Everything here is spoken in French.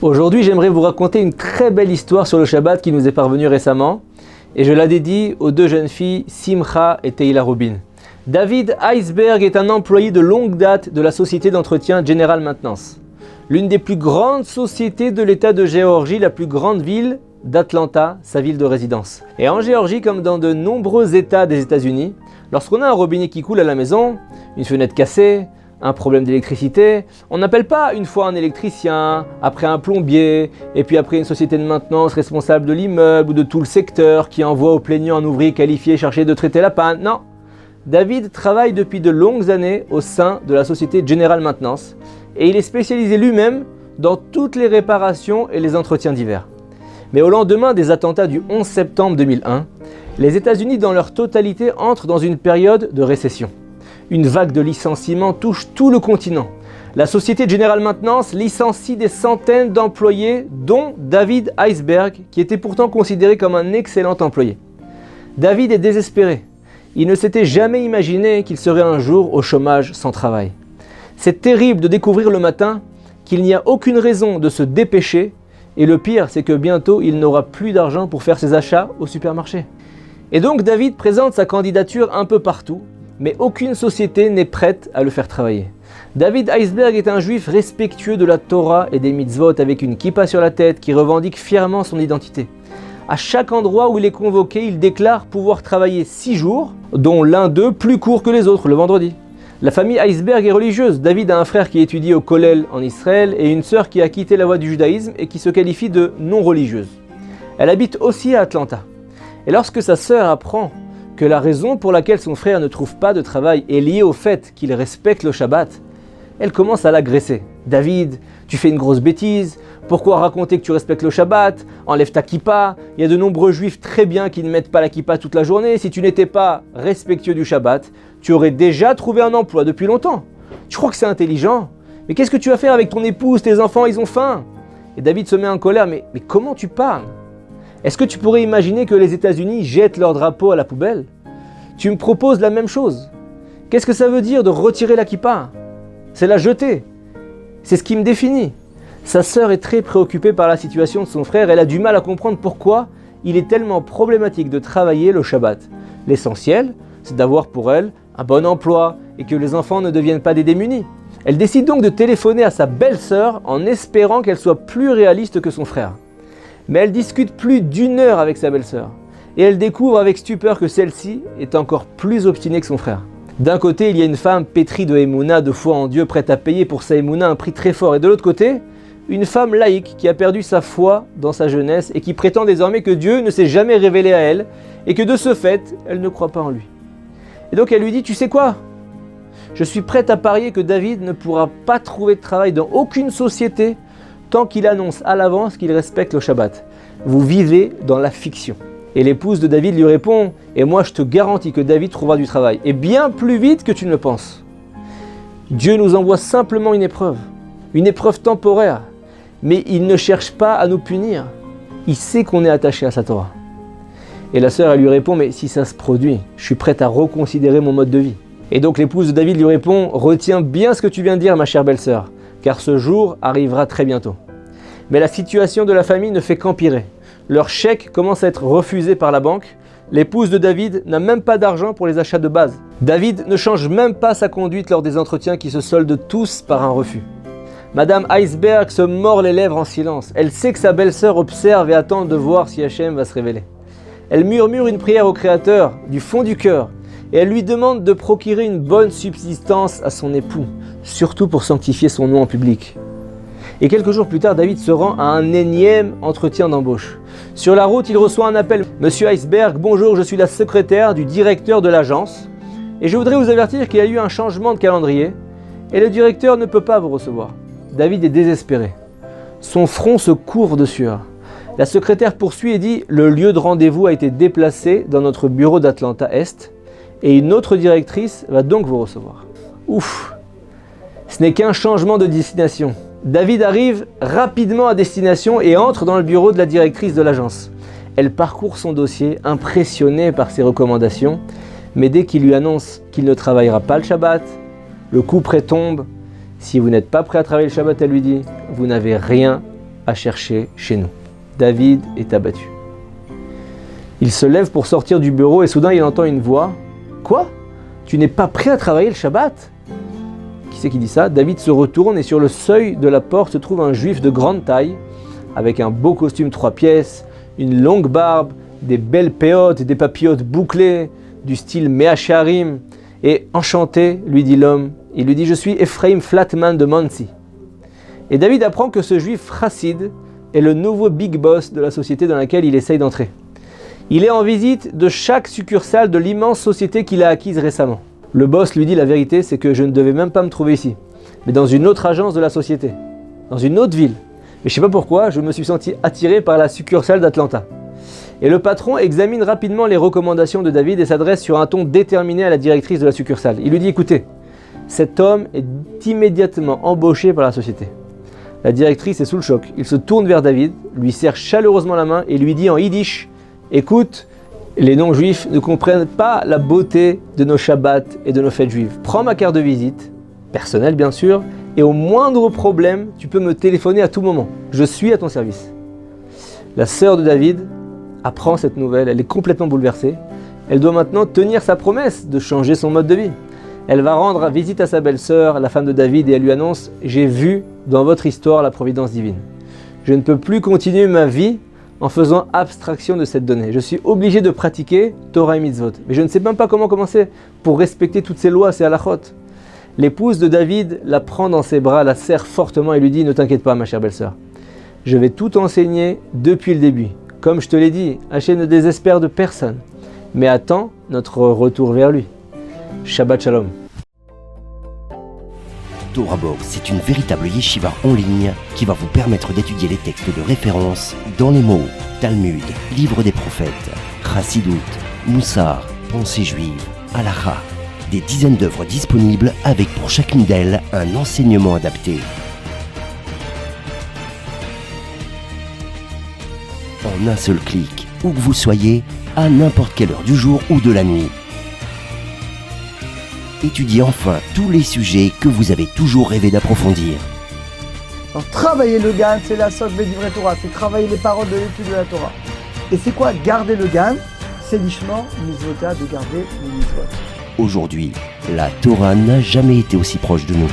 Aujourd'hui, j'aimerais vous raconter une très belle histoire sur le Shabbat qui nous est parvenue récemment et je la dédie aux deux jeunes filles, Simcha et Teila Rubin. David Iceberg est un employé de longue date de la société d'entretien General Maintenance, l'une des plus grandes sociétés de l'État de Géorgie, la plus grande ville d'Atlanta, sa ville de résidence. Et en Géorgie, comme dans de nombreux États des États-Unis, lorsqu'on a un robinet qui coule à la maison, une fenêtre cassée, un problème d'électricité, on n'appelle pas une fois un électricien, après un plombier, et puis après une société de maintenance responsable de l'immeuble ou de tout le secteur qui envoie au plaignant un ouvrier qualifié chargé de traiter la panne. Non, David travaille depuis de longues années au sein de la société General Maintenance et il est spécialisé lui-même dans toutes les réparations et les entretiens divers. Mais au lendemain des attentats du 11 septembre 2001, les États-Unis dans leur totalité entrent dans une période de récession. Une vague de licenciements touche tout le continent. La société General Maintenance licencie des centaines d'employés, dont David Iceberg, qui était pourtant considéré comme un excellent employé. David est désespéré. Il ne s'était jamais imaginé qu'il serait un jour au chômage sans travail. C'est terrible de découvrir le matin qu'il n'y a aucune raison de se dépêcher et le pire, c'est que bientôt il n'aura plus d'argent pour faire ses achats au supermarché. Et donc David présente sa candidature un peu partout, mais aucune société n'est prête à le faire travailler. David Iceberg est un juif respectueux de la Torah et des mitzvot avec une kippa sur la tête qui revendique fièrement son identité. À chaque endroit où il est convoqué, il déclare pouvoir travailler 6 jours, dont l'un d'eux plus court que les autres, le vendredi. La famille Iceberg est religieuse. David a un frère qui étudie au Kollel en Israël et une sœur qui a quitté la voie du judaïsme et qui se qualifie de non-religieuse. Elle habite aussi à Atlanta. Et lorsque sa sœur apprend que la raison pour laquelle son frère ne trouve pas de travail est liée au fait qu'il respecte le Shabbat, elle commence à l'agresser. « David, tu fais une grosse bêtise, pourquoi raconter que tu respectes le Shabbat? Enlève ta kippa, il y a de nombreux juifs très bien qui ne mettent pas la kippa toute la journée. Si tu n'étais pas respectueux du Shabbat, tu aurais déjà trouvé un emploi depuis longtemps. Tu crois que c'est intelligent? Mais qu'est-ce que tu vas faire avec ton épouse, tes enfants, ils ont faim ?» Et David se met en colère, mais comment tu parles? Est-ce que tu pourrais imaginer que les États-Unis jettent leur drapeau à la poubelle? Tu me proposes la même chose. Qu'est-ce que ça veut dire de retirer la kippa? C'est la jeter. C'est ce qui me définit. Sa sœur est très préoccupée par la situation de son frère. Elle a du mal à comprendre pourquoi il est tellement problématique de travailler le Shabbat. L'essentiel, c'est d'avoir pour elle un bon emploi et que les enfants ne deviennent pas des démunis. Elle décide donc de téléphoner à sa belle-sœur en espérant qu'elle soit plus réaliste que son frère. Mais elle discute plus d'1 heure avec sa belle-sœur et elle découvre avec stupeur que celle-ci est encore plus obstinée que son frère. D'un côté, il y a une femme pétrie de Emouna, de foi en Dieu, prête à payer pour sa Emouna un prix très fort. Et de l'autre côté, une femme laïque qui a perdu sa foi dans sa jeunesse et qui prétend désormais que Dieu ne s'est jamais révélé à elle et que de ce fait, elle ne croit pas en lui. Et donc elle lui dit « Tu sais quoi ? Je suis prête à parier que David ne pourra pas trouver de travail dans aucune société tant qu'il annonce à l'avance qu'il respecte le Shabbat. Vous vivez dans la fiction. » Et l'épouse de David lui répond « Et moi je te garantis que David trouvera du travail, et bien plus vite que tu ne le penses. Dieu nous envoie simplement une épreuve temporaire, mais il ne cherche pas à nous punir. Il sait qu'on est attaché à sa Torah. » Et la sœur elle lui répond « Mais si ça se produit, je suis prête à reconsidérer mon mode de vie. » Et donc l'épouse de David lui répond « Retiens bien ce que tu viens de dire ma chère belle-sœur, car ce jour arrivera très bientôt. » Mais la situation de la famille ne fait qu'empirer. Leur chèque commence à être refusé par la banque. L'épouse de David n'a même pas d'argent pour les achats de base. David ne change même pas sa conduite lors des entretiens qui se soldent tous par un refus. Madame Iceberg se mord les lèvres en silence. Elle sait que sa belle-sœur observe et attend de voir si Hachem va se révéler. Elle murmure une prière au Créateur du fond du cœur et elle lui demande de procurer une bonne subsistance à son époux, surtout pour sanctifier son nom en public. Et quelques jours plus tard, David se rend à un énième entretien d'embauche. Sur la route, il reçoit un appel. « Monsieur Iceberg, bonjour, je suis la secrétaire du directeur de l'agence et je voudrais vous avertir qu'il y a eu un changement de calendrier et le directeur ne peut pas vous recevoir. » David est désespéré. Son front se court de sueur. La secrétaire poursuit et dit « Le lieu de rendez-vous a été déplacé dans notre bureau d'Atlanta Est et une autre directrice va donc vous recevoir. » Ouf, ce n'est qu'un changement de destination. David arrive rapidement à destination et entre dans le bureau de la directrice de l'agence. Elle parcourt son dossier, impressionnée par ses recommandations, mais dès qu'il lui annonce qu'il ne travaillera pas le Shabbat, le coup près tombe. Si vous n'êtes pas prêt à travailler le Shabbat, elle lui dit, vous n'avez rien à chercher chez nous. David est abattu. Il se lève pour sortir du bureau et soudain il entend une voix. « Quoi ? Tu n'es pas prêt à travailler le Shabbat ?» Qui c'est qui dit ça ? David se retourne et sur le seuil de la porte se trouve un juif de grande taille, avec un beau costume 3 pièces, une longue barbe, des belles péotes, des papillotes bouclées, du style Meacharim. Et enchanté, lui dit l'homme, il lui dit « Je suis Ephraim Flatman de Monsey. » Et David apprend que ce juif chassid est le nouveau big boss de la société dans laquelle il essaye d'entrer. Il est en visite de chaque succursale de l'immense société qu'il a acquise récemment. Le boss lui dit la vérité, c'est que je ne devais même pas me trouver ici, mais dans une autre agence de la société, dans une autre ville. Mais je ne sais pas pourquoi, je me suis senti attiré par la succursale d'Atlanta. Et le patron examine rapidement les recommandations de David et s'adresse sur un ton déterminé à la directrice de la succursale. Il lui dit, écoutez, cet homme est immédiatement embauché par la société. La directrice est sous le choc. Il se tourne vers David, lui serre chaleureusement la main et lui dit en yiddish, écoute, les non-juifs ne comprennent pas la beauté de nos Shabbats et de nos fêtes juives. Prends ma carte de visite, personnelle bien sûr, et au moindre problème, tu peux me téléphoner à tout moment. Je suis à ton service. La sœur de David apprend cette nouvelle, elle est complètement bouleversée. Elle doit maintenant tenir sa promesse de changer son mode de vie. Elle va rendre visite à sa belle-sœur, la femme de David, et elle lui annonce « J'ai vu dans votre histoire la providence divine. Je ne peux plus continuer ma vie en faisant abstraction de cette donnée. Je suis obligé de pratiquer Torah et Mitzvot. Mais je ne sais même pas comment commencer pour respecter toutes ces lois, ces halachot. » L'épouse de David la prend dans ses bras, la serre fortement et lui dit « Ne t'inquiète pas, ma chère belle-sœur. Je vais tout enseigner depuis le début. Comme je te l'ai dit, Hachem ne désespère de personne, mais attend notre retour vers lui. » Shabbat Shalom. Torahbox, c'est une véritable yeshiva en ligne qui va vous permettre d'étudier les textes de référence dans les mots Talmud, Livre des prophètes, Chassidut, Moussar, Pensée juive, Halacha. Des dizaines d'œuvres disponibles avec pour chacune d'elles un enseignement adapté. En un seul clic, où que vous soyez, à n'importe quelle heure du jour ou de la nuit. Étudiez enfin tous les sujets que vous avez toujours rêvé d'approfondir. Alors, travailler le GAN, c'est la source des livrets Torah, c'est travailler les paroles de l'étude de la Torah. Et c'est quoi garder le GAN? C'est l'ishma mitzvota de garder les mitzvot. Aujourd'hui, la Torah n'a jamais été aussi proche de nous.